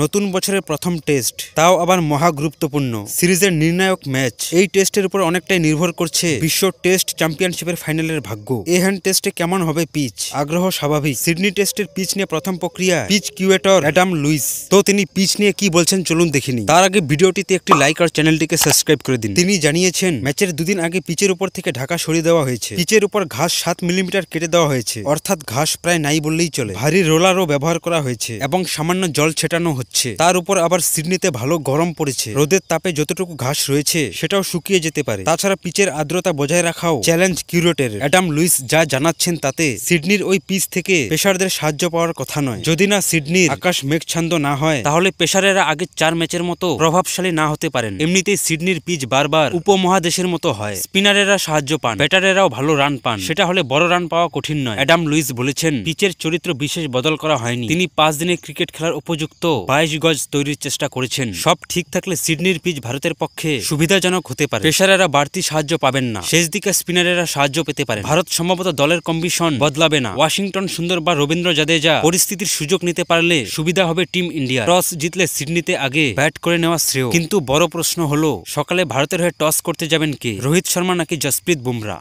নতুন বছরের প্রথম টেস্ট, তাও আবার মহা গুরুত্বপূর্ণ সিরিজের নির্ণায়ক ম্যাচ। এই টেস্টের উপর অনেকটাই নির্ভর করছে বিশ্ব টেস্ট চ্যাম্পিয়নশিপের ফাইনালের ভাগ্য। এই হ্যান্ড টেস্টে কেমন হবে পিচ, আগ্রহ স্বাভাবিক। সিডনি টেস্টের পিচ নিয়ে প্রথম প্রক্রিয়া পিচ কিউরেটর অ্যাডাম লুইস। তো তিনি পিচ নিয়ে কি বলছেন চলুন দেখিনি। তার আগে ভিডিওটিতে একটি লাইক আর চ্যানেলটিকে সাবস্ক্রাইব করে দিন। তিনি জানিয়েছেন ম্যাচের দুদিন আগে পিচের উপর থেকে ঢাকা সরিয়ে দেওয়া হয়েছে। পিচের উপর ঘাস 7 মিলিমিটার কেটে দেওয়া হয়েছে, অর্থাৎ ঘাস প্রায় নাই বললেই চলে। ভারী রোলারও ব্যবহার করা হয়েছে এবং সামান্য জল ছেটানো হচ্ছে। তার উপর আবার সিডনিতে ভালো গরম পড়েছে, রোদের তাপে যতটুকু ঘাস রয়েছে সেটাও শুকিয়ে যেতে পারে। তাছাড়া পিচের আর্দ্রতা বজায় রাখাও চ্যালেঞ্জ কিউরেটর অ্যাডাম লুইস যা জানাচ্ছেন তাতে সিডনির ওই পিচ থেকে পেসারদের সাহায্য পাওয়ার কথা নয়। যদি না সিডনির আকাশ মেঘছান্দ না হয় তাহলে পেসারেরা আগের 4 ম্যাচের মতো প্রভাবশালী না হতে পারেন। এমনিতেই সিডনির পিচ বারবার উপমহাদেশের মতো হয়, স্পিনারেরা সাহায্য পান, ব্যাটারেরাও ভালো রান পান। সেটা হলে বড় রান পাওয়া কঠিন নয়। অ্যাডাম লুইস বলেছেন পিচের চরিত্র বিশেষ বদল করা হয়নি। তিনি 5 দিনের ক্রিকেট খেলার উপযুক্ত 22 গজ তৈরির চেষ্টা করেছেন। সব ঠিক থাকলে সিডনির পিচ ভারতের পক্ষে সুবিধাজনক হতে পারে। পেসারেরা বাড়তি সাহায্য পাবেন না, শেষ দিকে স্পিনারেরা সাহায্য পেতে পারে। ভারত সম্ভবত দলের কম্বিশন বদলাবে না। ওয়াশিংটন সুন্দর বা রবীন্দ্র জাদেজা পরিস্থিতির সুযোগ নিতে পারলে সুবিধা হবে টিম ইন্ডিয়া। টস জিতলে সিডনিতে আগে ব্যাট করে নেওয়া শ্রেয়। কিন্তু বড় প্রশ্ন হলো সকালে ভারতের হয়ে টস করতে যাবেন কে, রোহিত শর্মা নাকি জসপ্রীত বুমরা।